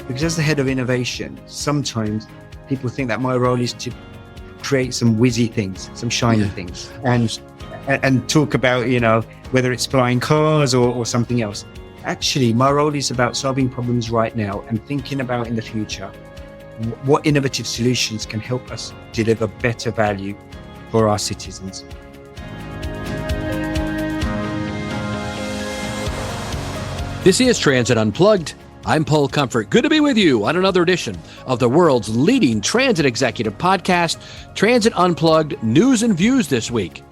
Because as the head of innovation, sometimes people think that my role is to create some whizzy things, some shiny things, and talk about, whether it's flying cars or something else. Actually, my role is about solving problems right now and thinking about in the future what innovative solutions can help us deliver better value for our citizens. This is Transit Unplugged. I'm Paul Comfort. Good to be with you on another edition of the world's leading transit executive podcast, Transit Unplugged News and Views this week.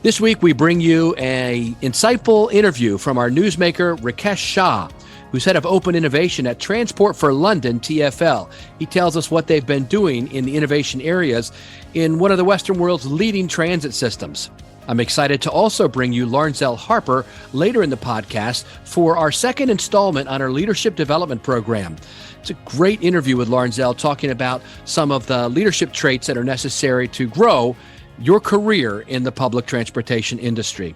This week, we bring you an insightful interview from our newsmaker, Rikesh Shah, who's head of open innovation at Transport for London, TfL. He tells us what they've been doing in the innovation areas in one of the Western world's leading transit systems. I'm excited to also bring you Larnzell Harper later in the podcast for our second installment on our leadership development program. It's a great interview with Larnzell talking about some of the leadership traits that are necessary to grow your career in the public transportation industry.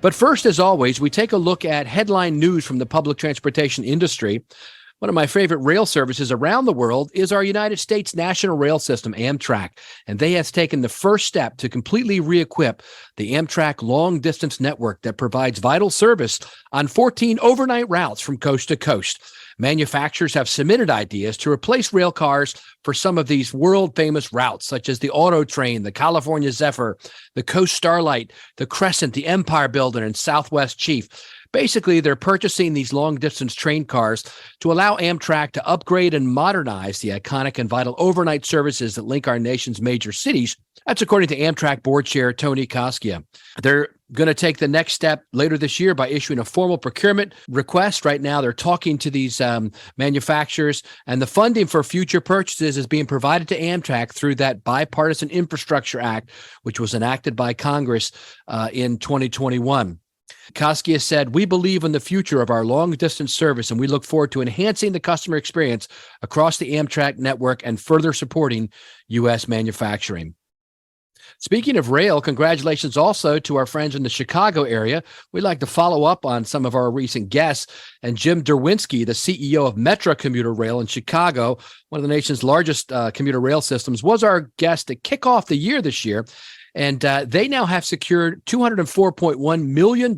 But first, as always, we take a look at headline news from the public transportation industry. One of my favorite rail services around the world is our United States National Rail System, Amtrak, and they have taken the first step to completely re-equip the Amtrak long-distance network that provides vital service on 14 overnight routes from coast to coast. Manufacturers have submitted ideas to replace rail cars for some of these world-famous routes, such as the Auto Train, the California Zephyr, the Coast Starlight, the Crescent, the Empire Builder, and Southwest Chief. Basically, they're purchasing these long-distance train cars to allow Amtrak to upgrade and modernize the iconic and vital overnight services that link our nation's major cities. That's according to Amtrak board chair Tony Koskia. They're going to take the next step later this year by issuing a formal procurement request. Right now, they're talking to these manufacturers, and the funding for future purchases is being provided to Amtrak through that Bipartisan Infrastructure Act, which was enacted by Congress in 2021. Koskia said, "We believe in the future of our long-distance service, and we look forward to enhancing the customer experience across the Amtrak network and further supporting U.S. manufacturing." Speaking of rail, congratulations also to our friends in the Chicago area. We'd like to follow up on some of our recent guests. And Jim Derwinski, the CEO of Metra Commuter Rail in Chicago, one of the nation's largest commuter rail systems, was our guest to kick off the year this year. And they now have secured $204.1 million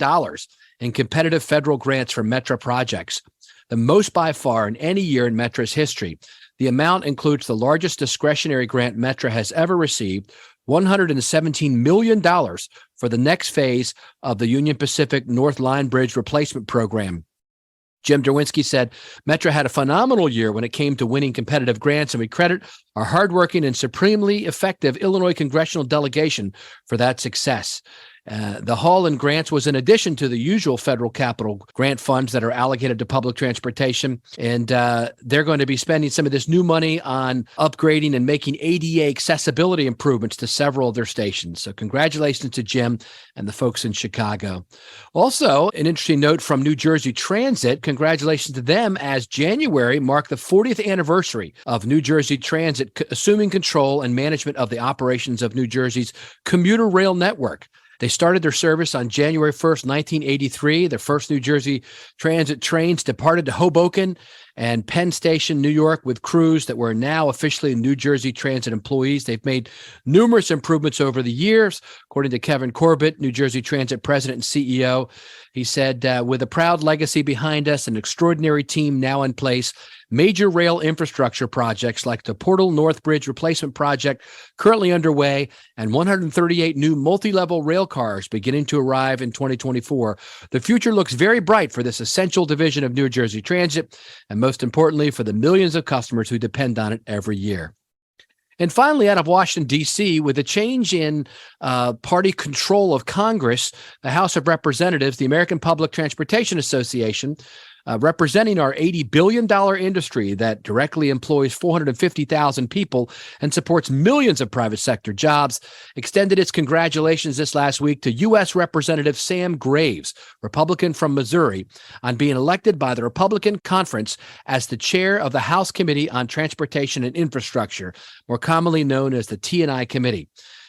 in competitive federal grants for Metra projects, the most by far in any year in Metra's history. The amount includes the largest discretionary grant Metra has ever received, $117 million for the next phase of the Union Pacific North Line Bridge Replacement Program. Jim Derwinski said, "Metra had a phenomenal year when it came to winning competitive grants, and we credit our hardworking and supremely effective Illinois congressional delegation for that success." The haul in grants was in addition to the usual federal capital grant funds that are allocated to public transportation. And they're going to be spending some of this new money on upgrading and making ADA accessibility improvements to several of their stations. So congratulations to Jim and the folks in Chicago. Also, an interesting note from New Jersey Transit. Congratulations to them, as January marked the 40th anniversary of New Jersey Transit assuming control and management of the operations of New Jersey's commuter rail network. They started their service on January 1st, 1983. The first New Jersey Transit trains departed to Hoboken and Penn Station, New York, with crews that were now officially New Jersey Transit employees. They've made numerous improvements over the years. According to Kevin Corbett, New Jersey Transit president and CEO, he said, "With a proud legacy behind us, an extraordinary team now in place, major rail infrastructure projects like the Portal North Bridge Replacement Project currently underway, and 138 new multi-level rail cars beginning to arrive in 2024. The future looks very bright for this essential division of New Jersey Transit, and most importantly, for the millions of customers who depend on it every year." And finally, out of Washington, D.C., with a change in party control of Congress, the House of Representatives, the American Public Transportation Association, representing our $80 billion industry that directly employs 450,000 people and supports millions of private sector jobs, extended its congratulations this last week to U.S. Representative Sam Graves, Republican from Missouri, on being elected by the Republican Conference as the chair of the House Committee on Transportation and Infrastructure, more commonly known as the T&I Committee.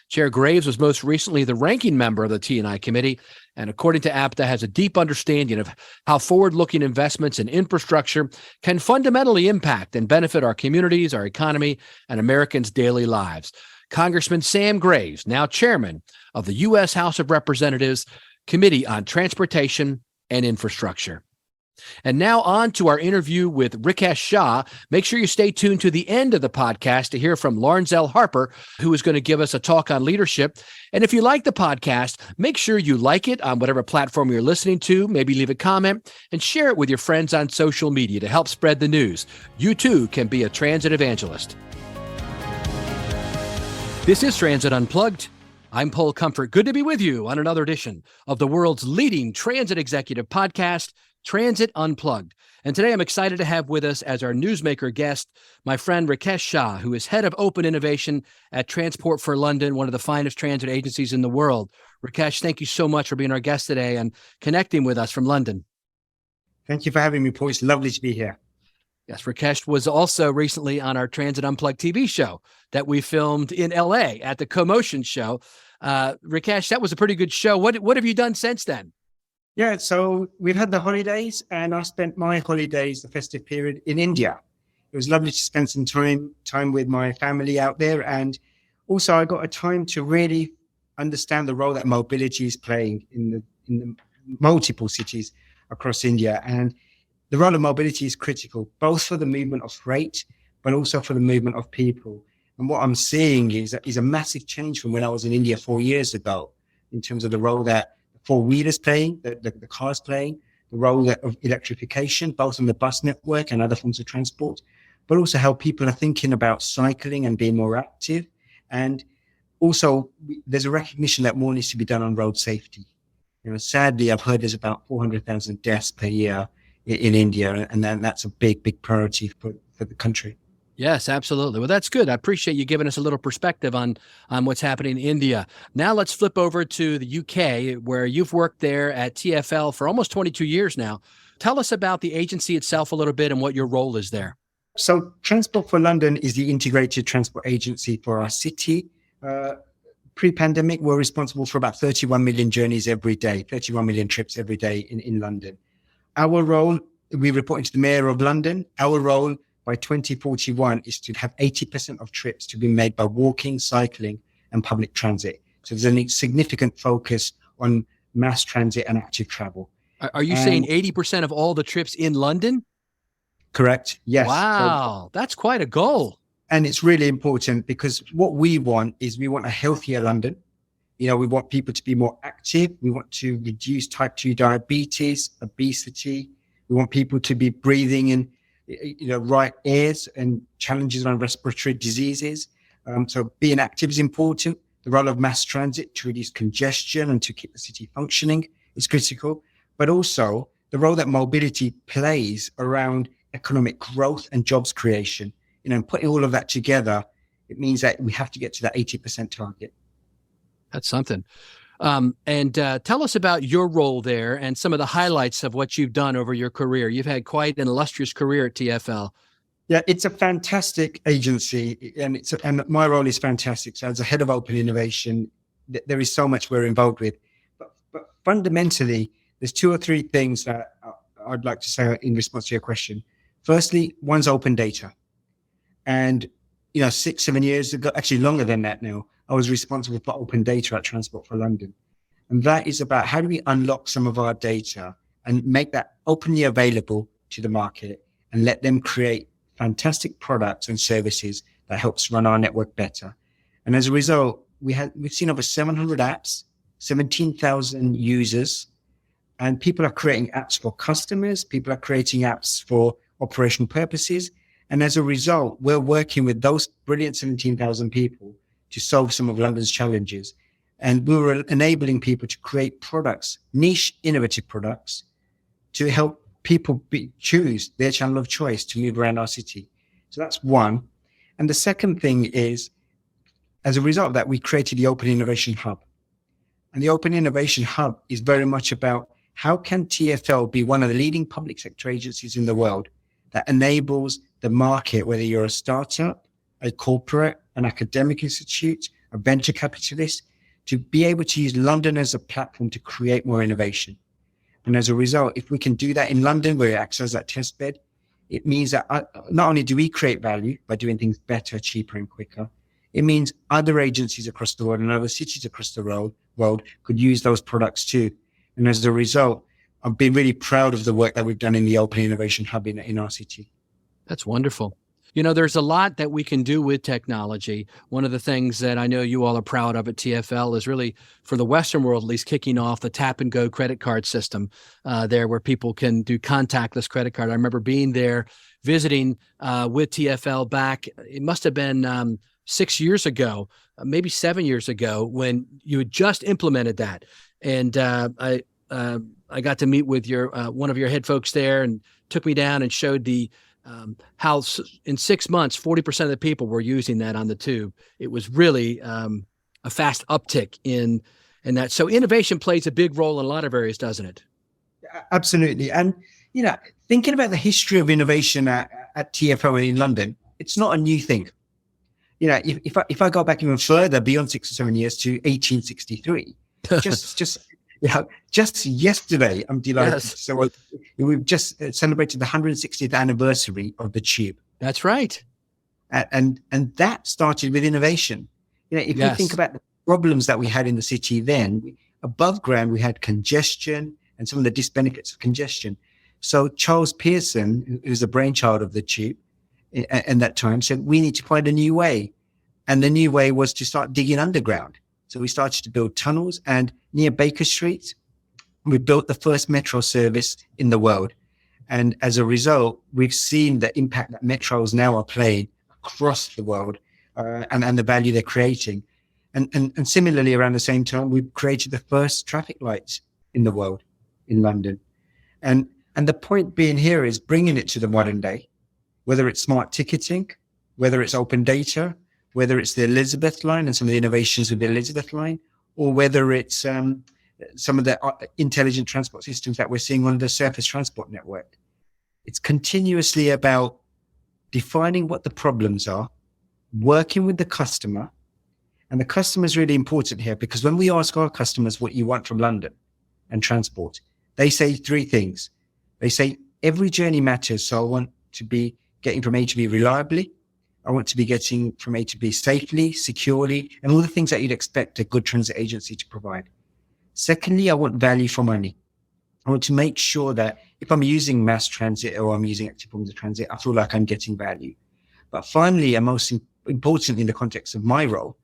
Chair Graves was most recently the ranking member of the T&I committee, and according to APTA, has a deep understanding of how forward-looking investments in infrastructure can fundamentally impact and benefit our communities, our economy, and Americans' daily lives. Congressman Sam Graves, now chairman of the U.S. House of Representatives Committee on Transportation and Infrastructure. And now on to our interview with Rikesh Shah. Make sure you stay tuned to the end of the podcast to hear from Larnzell Harper, who is going to give us a talk on leadership. And if you like the podcast, make sure you like it on whatever platform you're listening to. Maybe leave a comment and share it with your friends on social media to help spread the news. You too can be a transit evangelist. This is Transit Unplugged. I'm Paul Comfort. Good to be with you on another edition of the world's leading transit executive podcast, Transit Unplugged. And today I'm excited to have with us as our newsmaker guest, my friend Rikesh Shah, who is head of open innovation at Transport for London, one of the finest transit agencies in the world. Rikesh, thank you so much for being our guest today and connecting with us from London. Thank you for having me, Paul. It's lovely to be here. Yes, Rikesh was also recently on our Transit Unplugged TV show that we filmed in Elea at the Commotion show. Rikesh, that was a pretty good show. What have you done since then? Yeah, so we've had the holidays, and I spent my holidays, the festive period, in India. It was lovely to spend some time with my family out there, and also I got a time to really understand the role that mobility is playing in the multiple cities across India. And the role of mobility is critical, both for the movement of freight, but also for the movement of people. And what I'm seeing is a massive change from when I was in India 4 years ago, in terms of the role that four-wheelers playing, the cars playing, the role of electrification, both on the bus network and other forms of transport, but also how people are thinking about cycling and being more active. And also, there's a recognition that more needs to be done on road safety. Sadly, I've heard there's about 400,000 deaths per year in India, and then that's a big priority for the country. Yes, absolutely. Well, that's good. I appreciate you giving us a little perspective on what's happening in India. Now let's flip over to the UK, where you've worked there at TfL for almost 22 years now. Tell us about the agency itself a little bit and what your role is there. So Transport for London is the integrated transport agency for our city. Pre-pandemic, we're responsible for about 31 million journeys every day, 31 million trips every day in London. Our role, we report into the Mayor of London. Our role by 2041 is to have 80% of trips to be made by walking, cycling, and public transit. So there's a significant focus on mass transit and active travel. Are you saying 80% of all the trips in London? Correct. Yes. Wow. That's quite a goal. And it's really important because what we want is we want a healthier London. We want people to be more active. We want to reduce type 2 diabetes, obesity. We want people to be breathing in right airs and challenges around respiratory diseases. So being active is important. The role of mass transit to reduce congestion and to keep the city functioning is critical. But also the role that mobility plays around economic growth and jobs creation. Putting all of that together, it means that we have to get to that 80% target. That's something. And tell us about your role there and some of the highlights of what you've done over your career. You've had quite an illustrious career at TfL. Yeah, it's a fantastic agency, and my role is fantastic. So as a head of open innovation, there is so much we're involved with. But fundamentally, there's two or three things that I'd like to say in response to your question. Firstly, one's open data. And 6-7 years ago, actually longer than that now, I was responsible for open data at Transport for London. And that is about how do we unlock some of our data and make that openly available to the market and let them create fantastic products and services that helps run our network better. And as a result, we've seen over 700 apps, 17,000 users, and people are creating apps for customers. People are creating apps for operational purposes. And as a result, we're working with those brilliant 17,000 people to solve some of London's challenges. And we were enabling people to create products, niche, innovative products, to help people choose their channel of choice to move around our city. So that's one. And the second thing is, as a result of that, we created the Open Innovation Hub. And the Open Innovation Hub is very much about how can TfL be one of the leading public sector agencies in the world that enables the market, whether you're a startup, a corporate, an academic institute, a venture capitalist, to be able to use London as a platform to create more innovation. And as a result, if we can do that in London, where it acts as that test bed, it means that not only do we create value by doing things better, cheaper, and quicker, it means other agencies across the world and other cities across the world could use those products too. And as a result, I've been really proud of the work that we've done in the Open Innovation Hub in our city. That's wonderful. You know, there's a lot that we can do with technology. One of the things that I know you all are proud of at TfL is really, for the Western world at least, kicking off the tap and go credit card system there where people can do contactless credit card. I remember being there visiting with TfL back, it must have been 6 years ago, maybe 7 years ago, when you had just implemented that. And I got to meet with your one of your head folks there and took me down and showed the how in 6 months, 40% of the people were using that on the tube. It was really a fast uptick in that. So innovation plays a big role in a lot of areas, doesn't it? Absolutely. And, you know, thinking about the history of innovation at TfL in London, it's not a new thing. You know, if I go back even further beyond 6 or 7 years to 1863, just yesterday, I'm delighted. Yes. So we've just celebrated the 160th anniversary of the tube. That's right. And that started with innovation. You know, if you think about the problems that we had in the city then, above ground, we had congestion and some of the disbenefits of congestion. So Charles Pearson, who's the brainchild of the tube in that time, said, we need to find a new way. And the new way was to start digging underground. So we started to build tunnels, and near Baker Street, we built the first metro service in the world. And as a result, we've seen the impact that metros now are playing across the world and the value they're creating. And similarly, around the same time, we've created the first traffic lights in the world in London. And the point being here is bringing it to the modern day, whether it's smart ticketing, whether it's open data, whether it's the Elizabeth line and some of the innovations with the Elizabeth line, or whether it's some of the intelligent transport systems that we're seeing on the surface transport network. It's continuously about defining what the problems are, working with the customer. And the customer is really important here, because when we ask our customers what you want from London and transport, they say three things. They say, every journey matters. So I want to be getting from A to B reliably. I want to be getting from A to B safely, securely, and all the things that you'd expect a good transit agency to provide. Secondly, I want value for money. I want to make sure that if I'm using mass transit or I'm using active forms of transit, I feel like I'm getting value. But finally, and most importantly in the context of my role,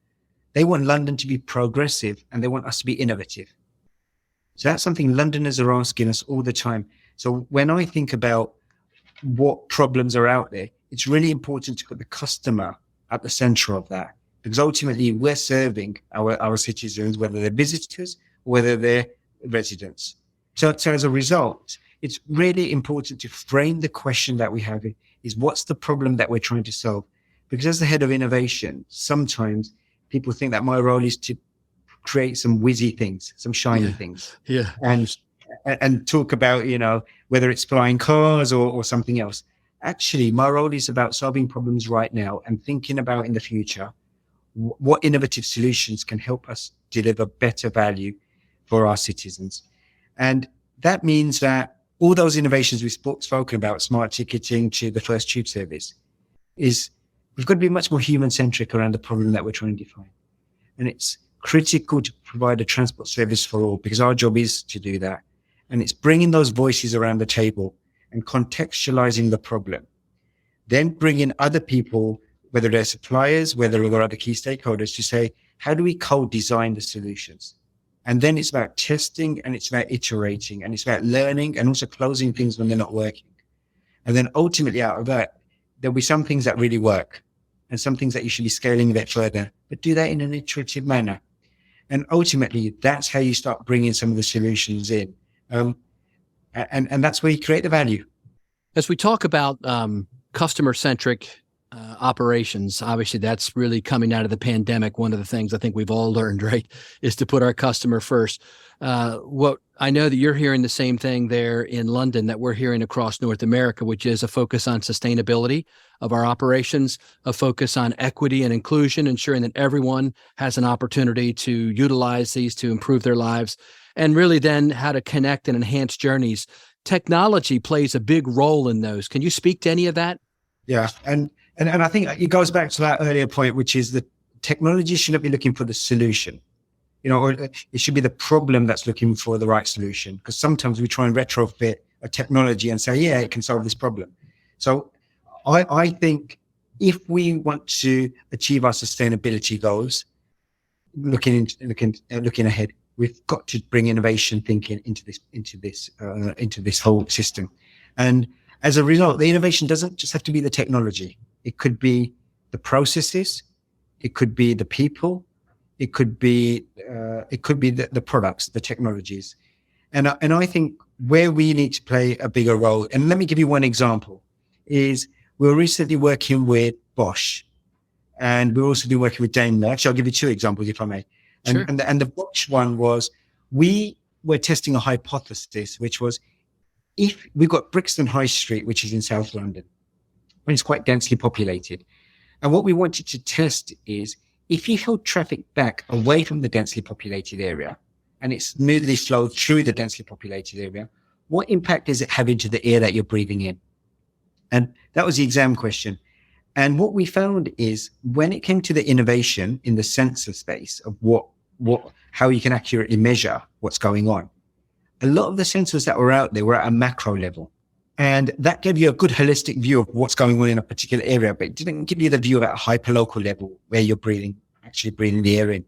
they want London to be progressive and they want us to be innovative. So that's something Londoners are asking us all the time. So when I think about what problems are out there, it's really important to put the customer at the center of that, because ultimately we're serving our citizens, whether they're visitors or whether they're residents. So as a result, it's really important to frame the question that we have is, what's the problem that we're trying to solve? Because as the head of innovation, sometimes people think that my role is to create some whizzy things, some shiny things. Yeah. And talk about, you know, whether it's flying cars or something else. Actually, my role is about solving problems right now and thinking about in the future what innovative solutions can help us deliver better value for our citizens. And that means that all those innovations we've spoken about, smart ticketing to the first tube service, is we've got to be much more human-centric around the problem that we're trying to define. And it's critical to provide a transport service for all, because our job is to do that. And it's bringing those voices around the table and contextualizing the problem. Then bring in other people, whether they're suppliers, whether they're other key stakeholders, to say, how do we co-design the solutions? And then it's about testing, and it's about iterating, and it's about learning, and also closing things when they're not working. And then ultimately out of that, there'll be some things that really work and some things that you should be scaling a bit further, but do that in an iterative manner. And ultimately, that's how you start bringing some of the solutions in. And that's where you create the value. As we talk about customer-centric operations. Obviously, that's really coming out of the pandemic. One of the things I think we've all learned, right, is to put our customer first. What I know that you're hearing the same thing there in London that we're hearing across North America, which is a focus on sustainability of our operations, a focus on equity and inclusion, ensuring that everyone has an opportunity to utilize these to improve their lives, and really then how to connect and enhance journeys. Technology plays a big role in those. Can you speak to any of that? Yeah. And I think it goes back to that earlier point, which is that technology shouldn't be looking for the solution, or it should be the problem that's looking for the right solution. Because sometimes we try and retrofit a technology and say, yeah, it can solve this problem. So I think if we want to achieve our sustainability goals, looking ahead, we've got to bring innovation thinking into this whole system. And as a result, the innovation doesn't just have to be the technology. It could be the processes, it could be the people, it could be the products, the technologies. And I think where we need to play a bigger role, and let me give you one example, is we're recently working with Bosch, and we're also been working with Daimler. Actually, I'll give you two examples, if I may. Sure. And the Bosch one was, we were testing a hypothesis, which was, if we've got Brixton High Street, which is in South London, and it's quite densely populated. And what we wanted to test is, if you held traffic back away from the densely populated area and it smoothly flowed through the densely populated area, what impact is it having to the air that you're breathing in? And that was the exam question. And what we found is, when it came to the innovation in the sensor space of how you can accurately measure what's going on, a lot of the sensors that were out there were at a macro level. And that gave you a good holistic view of what's going on in a particular area, but it didn't give you the view at a hyperlocal level where you're actually breathing the air in.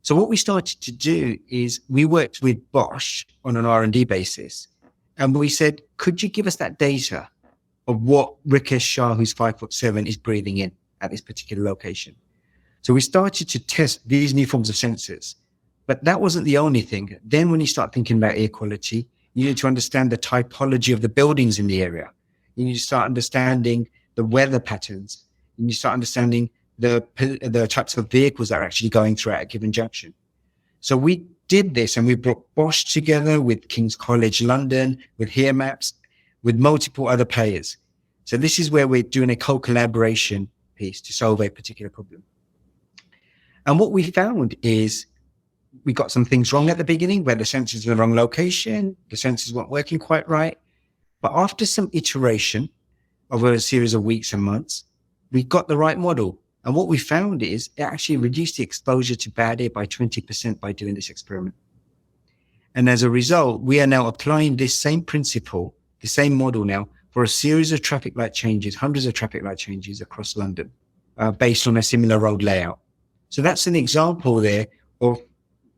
So what we started to do is we worked with Bosch on an R&D basis. And we said, could you give us that data of what Rikesh Shah, who's 5'7", is breathing in at this particular location? So we started to test these new forms of sensors. But that wasn't the only thing. Then when you start thinking about air quality, you need to understand the typology of the buildings in the area. You need to start understanding the weather patterns. You need to start understanding the types of vehicles that are actually going through at a given junction. So we did this, and we brought Bosch together with King's College London, with Here Maps, with multiple other players. So this is where we're doing a co-collaboration piece to solve a particular problem. And what we found is, we got some things wrong at the beginning, where the sensors were in the wrong location, the sensors weren't working quite right. But after some iteration over a series of weeks and months, we got the right model. And what we found is, it actually reduced the exposure to bad air by 20% by doing this experiment. And as a result, we are now applying this same principle, the same model now, for a series of traffic light changes, hundreds of traffic light changes across London, based on a similar road layout. So that's an example there of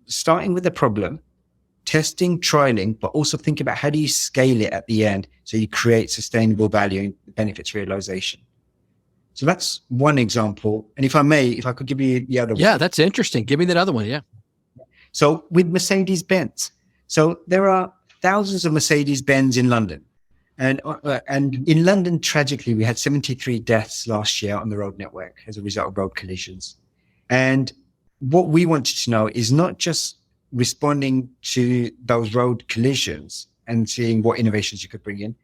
starting with the problem, testing, trialing, but also think about how do you scale it at the end so you create sustainable value and benefits realization. So that's one example. And if I could give you the other one. Yeah, that's interesting. Give me that other one. Yeah. So with Mercedes-Benz. So there are thousands of Mercedes-Benz in London. And in London, tragically, we had 73 deaths last year on the road network as a result of road collisions. And what we wanted to know is not just responding to those road collisions and seeing what innovations you could bring in,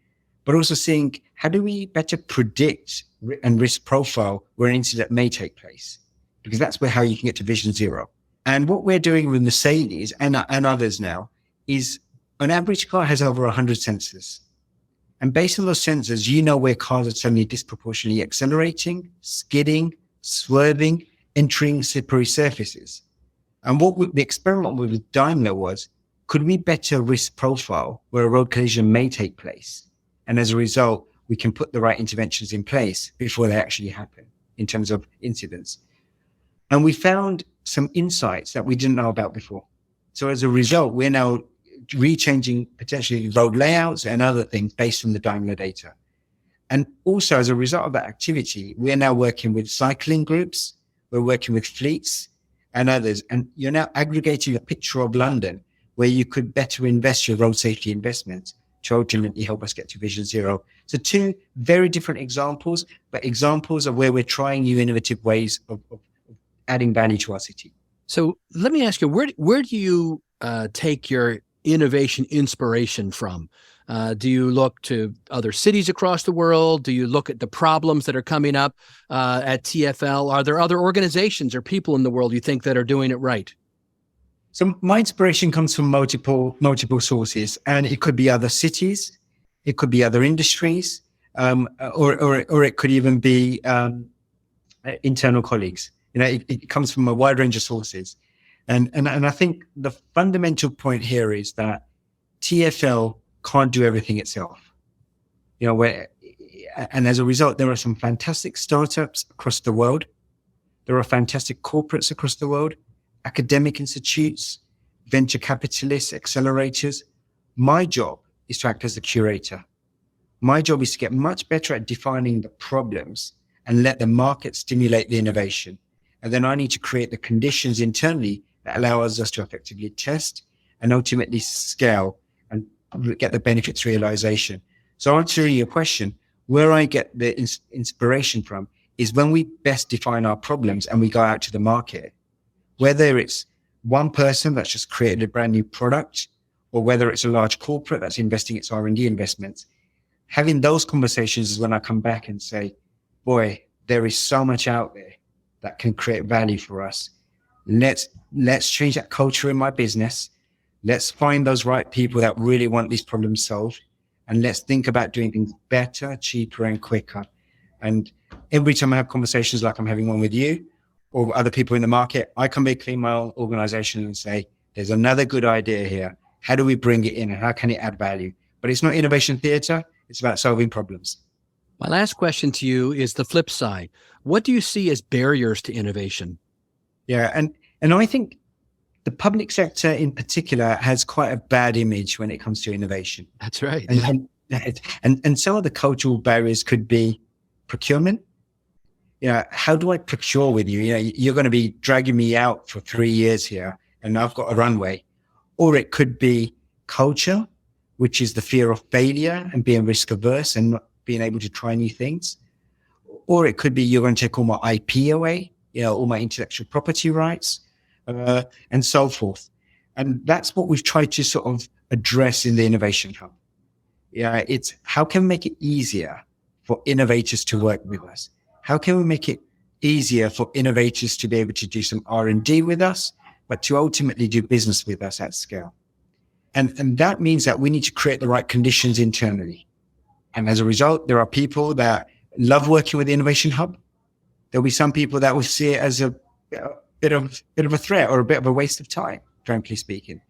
but also seeing how do we better predict and risk profile where an incident may take place, because that's how you can get to vision zero. And what we're doing with Mercedes and others now is, an average car has over 100 sensors. And based on those sensors, you know where cars are suddenly disproportionately accelerating, skidding, swerving, entering slippery surfaces. And the experiment with Daimler was, could we better risk profile where a road collision may take place? And as a result, we can put the right interventions in place before they actually happen in terms of incidents. And we found some insights that we didn't know about before. So as a result, we're now rechanging potentially road layouts and other things based on the Daimler data. And also as a result of that activity, we're now working with cycling groups, we're working with fleets and others. And you're now aggregating a picture of London where you could better invest your road safety investments to ultimately help us get to Vision Zero. So two very different examples, but examples of where we're trying new innovative ways of adding value to our city. So let me ask you, where do you take your innovation inspiration from? Do you look to other cities across the world? Do you look at the problems that are coming up at TfL? Are there other organizations or people in the world you think that are doing it right? So my inspiration comes from multiple sources, and it could be other cities, it could be other industries, or it could even be internal colleagues. It comes from a wide range of sources, and I think the fundamental point here is that TfL can't do everything itself. And as a result, there are some fantastic startups across the world. There are fantastic corporates across the world, academic institutes, venture capitalists, accelerators. My job is to act as the curator. My job is to get much better at defining the problems and let the market stimulate the innovation. And then I need to create the conditions internally that allow us to effectively test and ultimately scale and get the benefits realization. So answering your question, where I get the inspiration from is when we best define our problems and we go out to the market. Whether it's one person that's just created a brand new product, or whether it's a large corporate that's investing its R&D investments, having those conversations is when I come back and say, boy, there is so much out there that can create value for us. Let's change that culture in my business. Let's find those right people that really want these problems solved. And let's think about doing things better, cheaper, and quicker. And every time I have conversations like I'm having one with you, or other people in the market, I come back in my organization and say, there's another good idea here. How do we bring it in and how can it add value? But it's not innovation theater. It's about solving problems. My last question to you is the flip side. What do you see as barriers to innovation? Yeah. And I think the public sector in particular has quite a bad image when it comes to innovation. That's right. And some of the cultural barriers could be procurement. How do I procure with you? You're going to be dragging me out for 3 years here and I've got a runway. Or it could be culture, which is the fear of failure and being risk averse and not being able to try new things. Or it could be you're going to take all my IP away, all my intellectual property rights, and so forth. And that's what we've tried to sort of address in the Innovation Hub. It's how can we make it easier for innovators to work with us? How can we make it easier for innovators to be able to do some R&D with us, but to ultimately do business with us at scale? And that means that we need to create the right conditions internally. And as a result, there are people that love working with the Innovation Hub. There'll be some people that will see it as a bit of a threat or a bit of a waste of time, frankly speaking.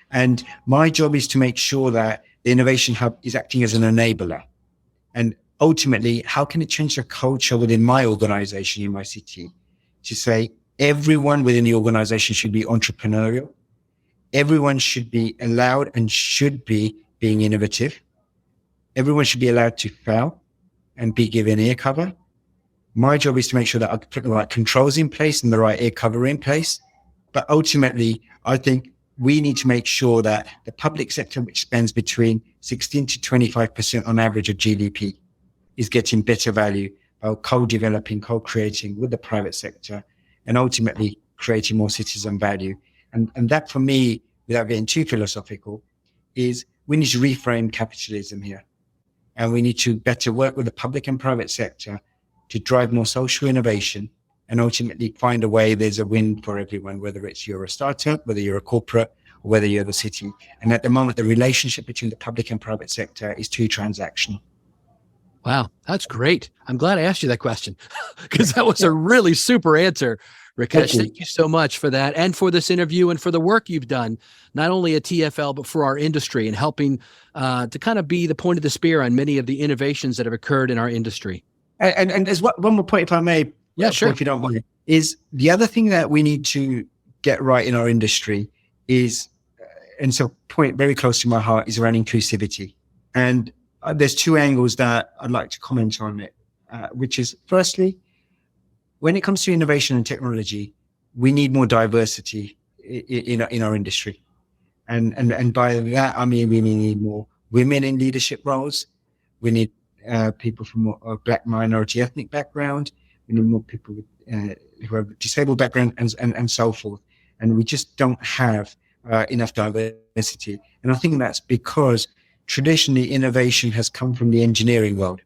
And my job is to make sure that the Innovation Hub is acting as an enabler. And ultimately, how can it change the culture within my organization, in my city, to say everyone within the organization should be entrepreneurial. Everyone should be allowed and should be being innovative. Everyone should be allowed to fail and be given ear cover. My job is to make sure that I put the right controls in place and the right ear cover in place. But ultimately, I think we need to make sure that the public sector, which spends between 16 to 25% on average of GDP, is getting better value by co-developing, co-creating with the private sector and ultimately creating more citizen value. And that for me, without getting too philosophical, is we need to reframe capitalism here. And we need to better work with the public and private sector to drive more social innovation and ultimately find a way there's a win for everyone, whether it's you're a startup, whether you're a corporate, or whether you're the city. And at the moment, the relationship between the public and private sector is too transactional. Wow, that's great. I'm glad I asked you that question because that was a really super answer. Rikesh, thank you so much for that and for this interview and for the work you've done, not only at TfL, but for our industry and helping to kind of be the point of the spear on many of the innovations that have occurred in our industry. And there's one more point, if I may. Yeah, sure. If you don't mind, is the other thing that we need to get right in our industry is, and so point very close to my heart, is around inclusivity. And there's two angles that I'd like to comment on it, which is firstly, when it comes to innovation and technology, we need more diversity in our industry. And by that, I mean, we need more women in leadership roles. We need people from a Black minority ethnic background. We need more people with, who have disabled background and so forth. And we just don't have enough diversity. And I think that's because traditionally innovation has come from the engineering world.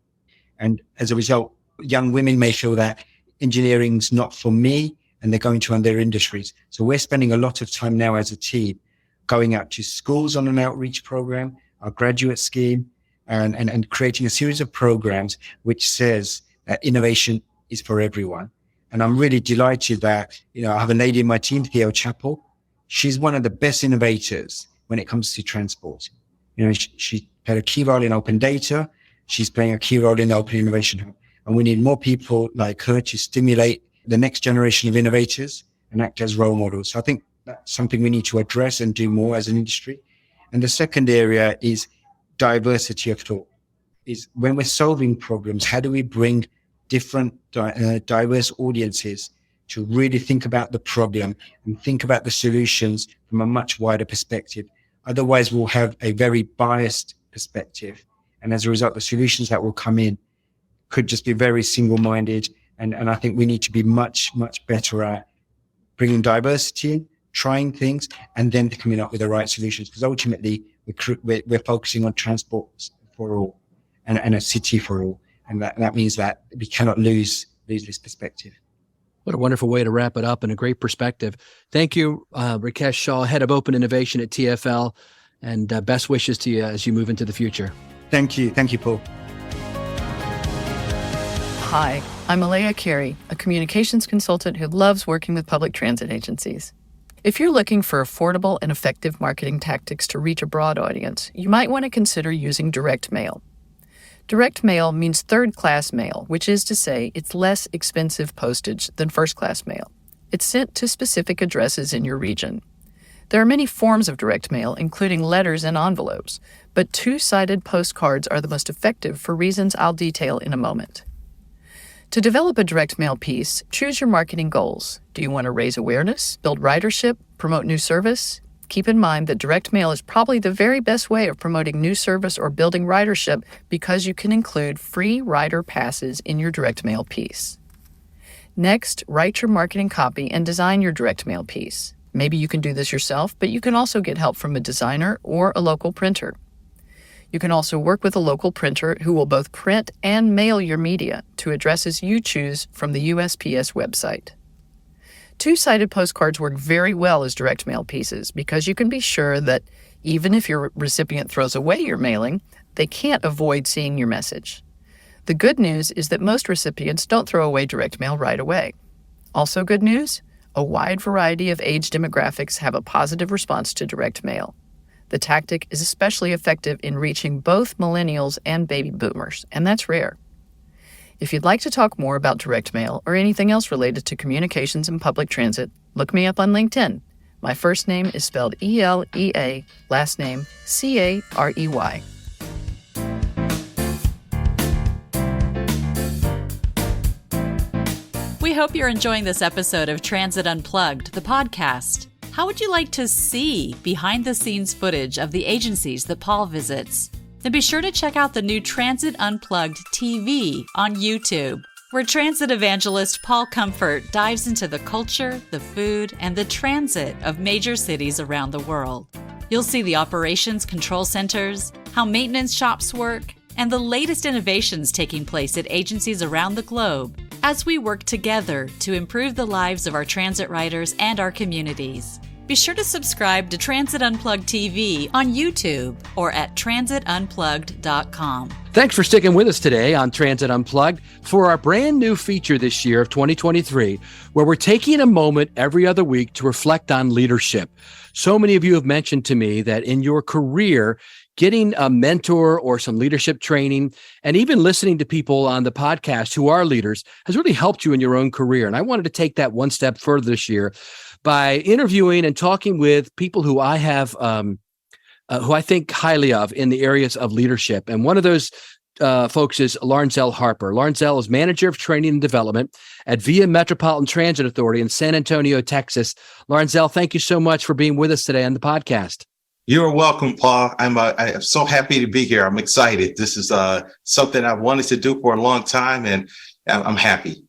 And as a result, young women may feel that engineering's not for me, and they're going to other industries. So we're spending a lot of time now as a team going out to schools on an outreach program, our graduate scheme, and creating a series of programs which says that innovation is for everyone. And I'm really delighted that, I have a lady in my team, Theo Chappell. She's one of the best innovators when it comes to transport. She played a key role in open data. She's playing a key role in the Open Innovation Hub. And we need more people like her to stimulate the next generation of innovators and act as role models. So I think that's something we need to address and do more as an industry. And the second area is diversity of thought. Is when we're solving problems, how do we bring different diverse audiences to really think about the problem and think about the solutions from a much wider perspective? Otherwise, we'll have a very biased perspective. And as a result, the solutions that will come in could just be very single-minded. And I think we need to be much, much better at bringing diversity in, trying things, and then coming up with the right solutions. Because ultimately, we're focusing on transport for all and a city for all. And that means that we cannot lose this perspective. What a wonderful way to wrap it up and a great perspective. Thank you, Rikesh Shah, Head of Open Innovation at TfL, and best wishes to you as you move into the future. Thank you. Thank you, Paul. Hi, I'm Elea Carey, a communications consultant who loves working with public transit agencies. If you're looking for affordable and effective marketing tactics to reach a broad audience, you might want to consider using direct mail. Direct mail means third-class mail, which is to say it's less expensive postage than first-class mail. It's sent to specific addresses in your region. There are many forms of direct mail, including letters and envelopes, but two-sided postcards are the most effective for reasons I'll detail in a moment. To develop a direct mail piece, choose your marketing goals. Do you want to raise awareness, build ridership, promote new service? Keep in mind that direct mail is probably the very best way of promoting new service or building ridership because you can include free rider passes in your direct mail piece. Next, write your marketing copy and design your direct mail piece. Maybe you can do this yourself, but you can also get help from a designer or a local printer. You can also work with a local printer who will both print and mail your media to addresses you choose from the USPS website. Two-sided postcards work very well as direct mail pieces because you can be sure that even if your recipient throws away your mailing, they can't avoid seeing your message. The good news is that most recipients don't throw away direct mail right away. Also good news, a wide variety of age demographics have a positive response to direct mail. The tactic is especially effective in reaching both millennials and baby boomers, and that's rare. If you'd like to talk more about direct mail or anything else related to communications and public transit, look me up on LinkedIn. My first name is spelled E-L-E-A, last name C-A-R-E-Y. We hope you're enjoying this episode of Transit Unplugged, the podcast. How would you like to see behind-the-scenes footage of the agencies that Paul visits? Then be sure to check out the new Transit Unplugged TV on YouTube, where transit evangelist Paul Comfort dives into the culture, the food, and the transit of major cities around the world. You'll see the operations control centers, how maintenance shops work, and the latest innovations taking place at agencies around the globe as we work together to improve the lives of our transit riders and our communities. Be sure to subscribe to Transit Unplugged TV on YouTube or at transitunplugged.com. Thanks for sticking with us today on Transit Unplugged for our brand new feature this year of 2023, where we're taking a moment every other week to reflect on leadership. So many of you have mentioned to me that in your career, getting a mentor or some leadership training and even listening to people on the podcast who are leaders has really helped you in your own career. And I wanted to take that one step further this year by interviewing and talking with people who I have, who I think highly of in the areas of leadership. And one of those folks is Larnzell Harper. Larnzell is Manager of Training and Development at VIA Metropolitan Transit Authority in San Antonio, Texas. Larnzell, thank you so much for being with us today on the podcast. You're welcome, Paul. I'm so happy to be here. I'm excited. This is something I've wanted to do for a long time, and I'm happy.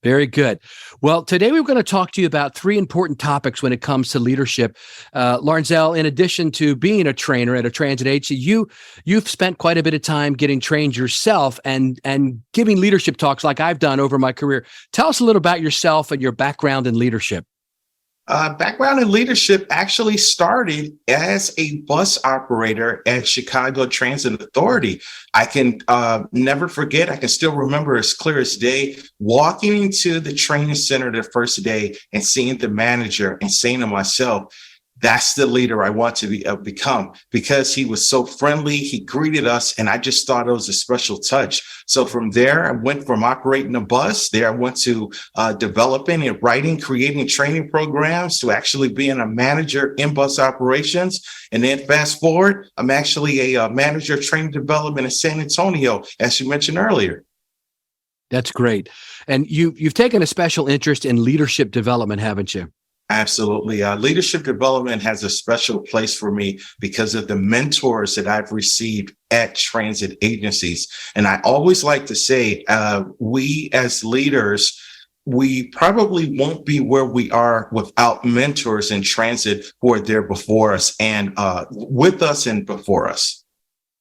Very good. Well, today we're going to talk to you about three important topics when it comes to leadership. Larnzell, in addition to being a trainer at a transit agency, you've spent quite a bit of time getting trained yourself and giving leadership talks like I've done over my career. Tell us a little about yourself and your background in leadership. Background in leadership actually started as a bus operator at Chicago Transit Authority. I can never forget, I can still remember as clear as day, walking into the training center the first day and seeing the manager and saying to myself, that's the leader I want to become, because he was so friendly. He greeted us, and I just thought it was a special touch. So from there, I went from operating a bus. There, I went to developing and writing, creating training programs, to actually being a manager in bus operations. And then fast forward, I'm actually a manager of training development in San Antonio, as you mentioned earlier. That's great. And you've taken a special interest in leadership development, haven't you? Absolutely. Leadership development has a special place for me because of the mentors that I've received at transit agencies. And I always like to say, we as leaders, we probably won't be where we are without mentors in transit who are there before us and with us and before us.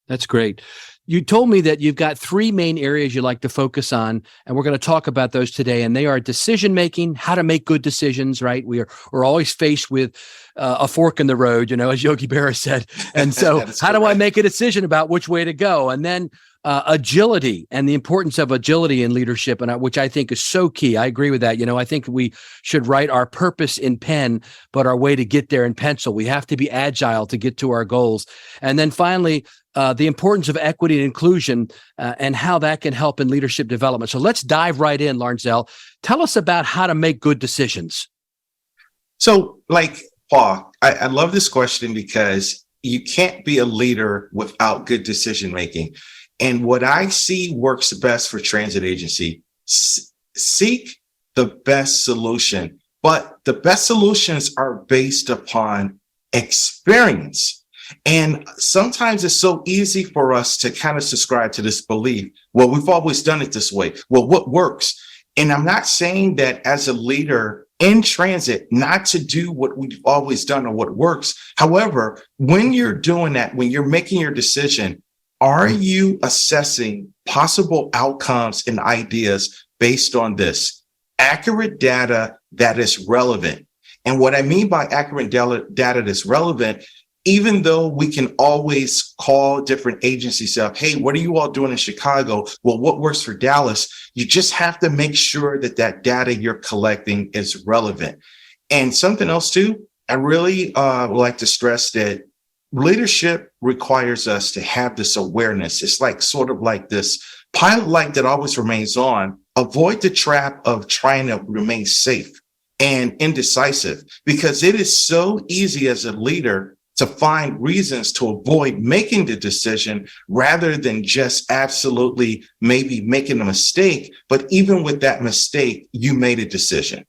That's great. You told me that you've got three main areas you like to focus on, and we're going to talk about those today. And they are decision-making, how to make good decisions, right? We're always faced with a fork in the road, as Yogi Berra said. And so how do I make a decision about which way to go? And then agility and the importance of agility in leadership, and which I think is so key. I agree with that. I think we should write our purpose in pen, but our way to get there in pencil. We have to be agile to get to our goals. And then finally, the importance of equity and inclusion and how that can help in leadership development. So let's dive right in, Larnzell. Tell us about how to make good decisions. So, Paul, I love this question because you can't be a leader without good decision making. And what I see works best for transit agency, seek the best solution, but the best solutions are based upon experience. And sometimes it's so easy for us to kind of subscribe to this belief. Well, we've always done it this way. Well, what works? And I'm not saying that as a leader in transit, not to do what we've always done or what works. However, when you're doing that, when you're making your decision, are you assessing possible outcomes and ideas based on this accurate data that is relevant? And what I mean by accurate data that's relevant, even though we can always call different agencies up, hey, what are you all doing in Chicago? Well, what works for Dallas? You just have to make sure that that data you're collecting is relevant. And something else too, I really would like to stress that leadership requires us to have this awareness. It's sort of like this pilot light that always remains on. Avoid the trap of trying to remain safe and indecisive, because it is so easy as a leader to find reasons to avoid making the decision rather than just absolutely maybe making a mistake. But even with that mistake, you made a decision.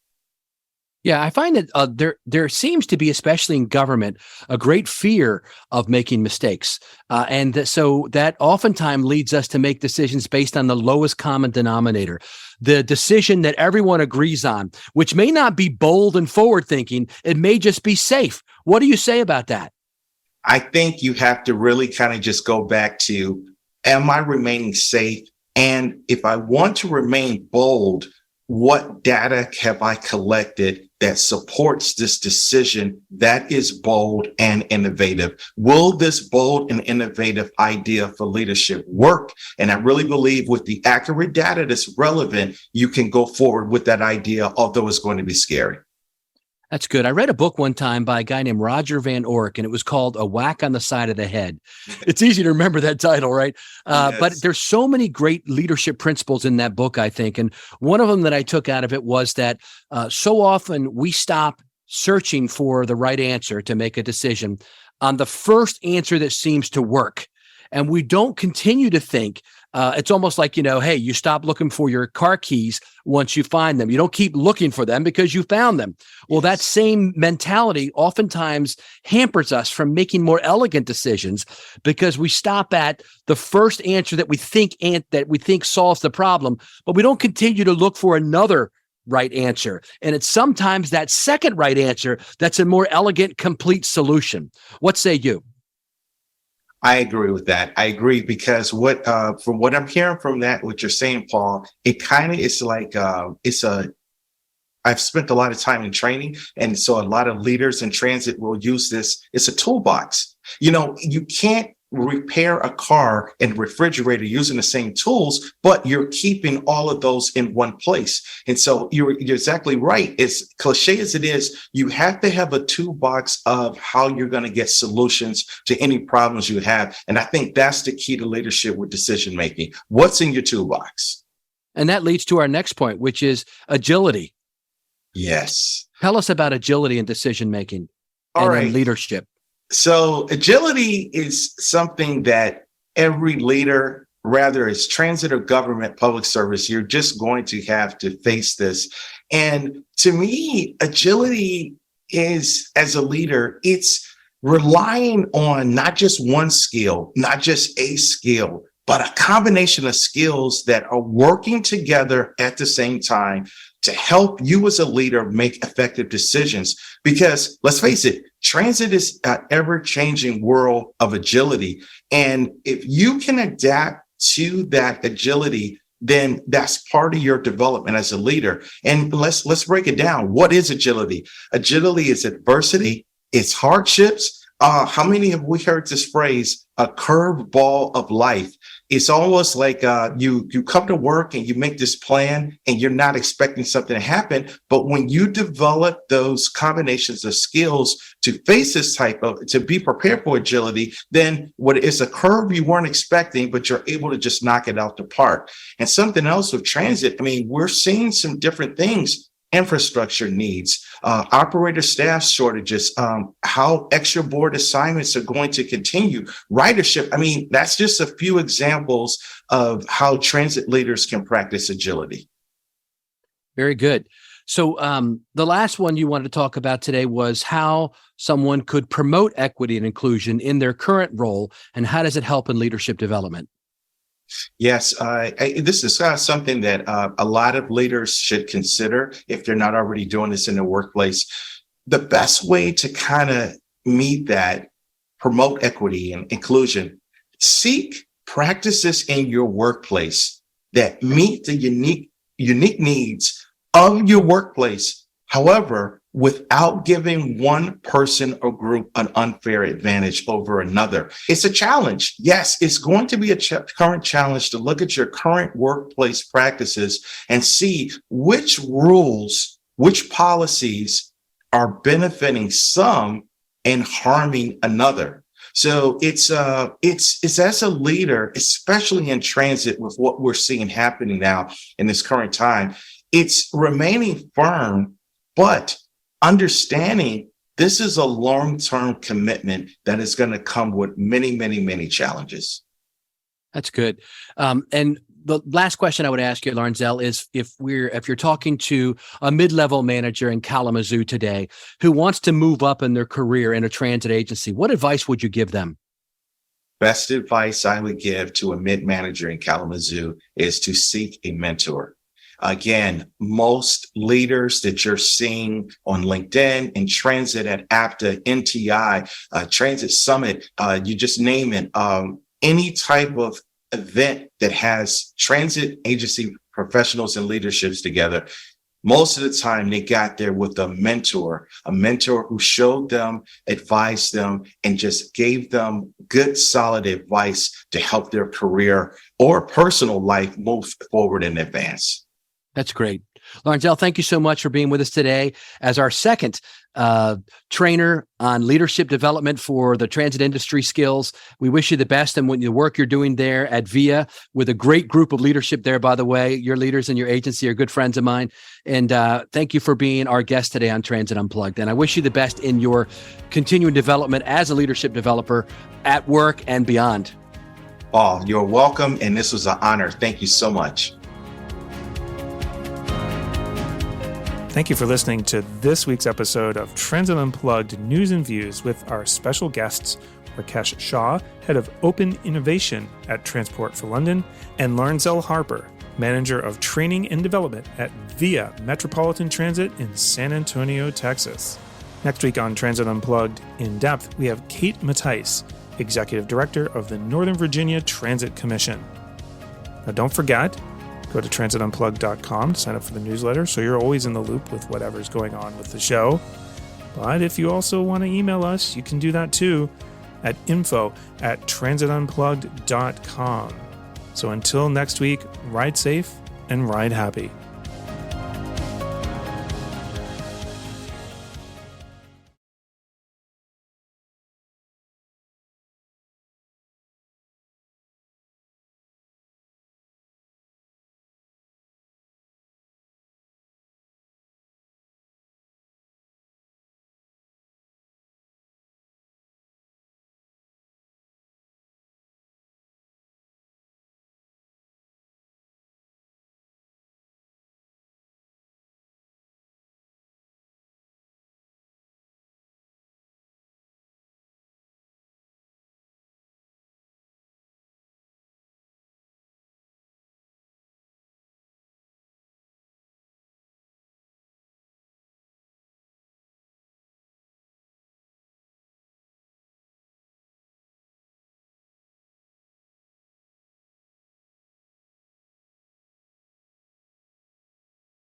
Yeah, I find that there seems to be, especially in government, a great fear of making mistakes. So that oftentimes leads us to make decisions based on the lowest common denominator, the decision that everyone agrees on, which may not be bold and forward thinking. It may just be safe. What do you say about that? I think you have to really kind of just go back to, am I remaining safe? And if I want to remain bold, what data have I collected that supports this decision that is bold and innovative? Will this bold and innovative idea for leadership work? And I really believe with the accurate data that's relevant, you can go forward with that idea, although it's going to be scary. That's good. I read a book one time by a guy named Roger Van Ork, and it was called A Whack on the Side of the Head. It's easy to remember that title, right? Yes. But there's so many great leadership principles in that book, I think. And one of them that I took out of it was that so often we stop searching for the right answer to make a decision on the first answer that seems to work. And we don't continue to think, it's almost like, hey, you stop looking for your car keys once you find them. You don't keep looking for them because you found them. Well, that same mentality oftentimes hampers us from making more elegant decisions because we stop at the first answer that we think solves the problem, but we don't continue to look for another right answer. And it's sometimes that second right answer that's a more elegant, complete solution. What say you? I agree with that. I agree because from what I'm hearing from that, what you're saying, Paul, it kind of is like I've spent a lot of time in training, and so a lot of leaders in transit will use this. It's a toolbox. You can't repair a car and refrigerator using the same tools, but you're keeping all of those in one place. And so you're exactly right. As cliche as it is, you have to have a toolbox of how you're going to get solutions to any problems you have. And I think that's the key to leadership with decision making. What's in your toolbox? And that leads to our next point, which is agility. Yes. Tell us about agility in decision making and in leadership. So agility is something that every leader, whether it's transit or government, public service, you're just going to have to face this. And to me, agility is, as a leader, it's relying on not just one skill, not just a skill, but a combination of skills that are working together at the same time to help you as a leader make effective decisions. Because let's face it, transit is an ever-changing world of agility. And if you can adapt to that agility, then that's part of your development as a leader. And let's break it down. What is agility? Agility is adversity, it's hardships. How many have we heard this phrase, a curveball of life? It's almost like you come to work and you make this plan and you're not expecting something to happen. But when you develop those combinations of skills to face this to be prepared for agility, then it's a curve you weren't expecting, but you're able to just knock it out the park. And something else with transit, we're seeing some different things. Infrastructure needs, operator staff shortages, how extra board assignments are going to continue, ridership. That's just a few examples of how transit leaders can practice agility. Very good. So the last one you wanted to talk about today was how someone could promote equity and inclusion in their current role, and how does it help in leadership development? Yes, this is something that a lot of leaders should consider if they're not already doing this in their workplace. The best way to kind of meet that, promote equity and inclusion, seek practices in your workplace that meet the unique needs of your workplace. However, without giving one person or group an unfair advantage over another. It's a challenge. Yes, it's going to be a current challenge to look at your current workplace practices and see which rules, which policies are benefiting some and harming another. So it's as a leader, especially in transit with what we're seeing happening now in this current time, it's remaining firm, but understanding this is a long-term commitment that is going to come with many, many, many challenges. That's good. And the last question I would ask you, Larnzell, is if you're talking to a mid-level manager in Kalamazoo today who wants to move up in their career in a transit agency, what advice would you give them? Best advice I would give to a mid-manager in Kalamazoo is to seek a mentor. Again, most leaders that you're seeing on LinkedIn, in transit, at APTA, NTI, Transit Summit, you just name it, any type of event that has transit agency professionals and leaderships together, most of the time they got there with a mentor who showed them, advised them, and just gave them good, solid advice to help their career or personal life move forward and advance. That's great. Larnzell, thank you so much for being with us today as our second trainer on leadership development for the transit industry skills. We wish you the best in the work you're doing there at VIA with a great group of leadership there, by the way. Your leaders and your agency are good friends of mine. And thank you for being our guest today on Transit Unplugged. And I wish you the best in your continuing development as a leadership developer at work and beyond. Paul, you're welcome. And this was an honor. Thank you so much. Thank you for listening to this week's episode of Transit Unplugged News and Views with our special guests, Rikesh Shah, Head of Open Innovation at Transport for London, and Larnzell Harper, Manager of Training and Development at VIA Metropolitan Transit in San Antonio, Texas. Next week on Transit Unplugged In Depth, we have Kate Mattice, Executive Director of the Northern Virginia Transit Commission. Now don't forget, go to transitunplugged.com to sign up for the newsletter so you're always in the loop with whatever's going on with the show. But if you also want to email us, you can do that too at info@transitunplugged.com. So until next week, ride safe and ride happy.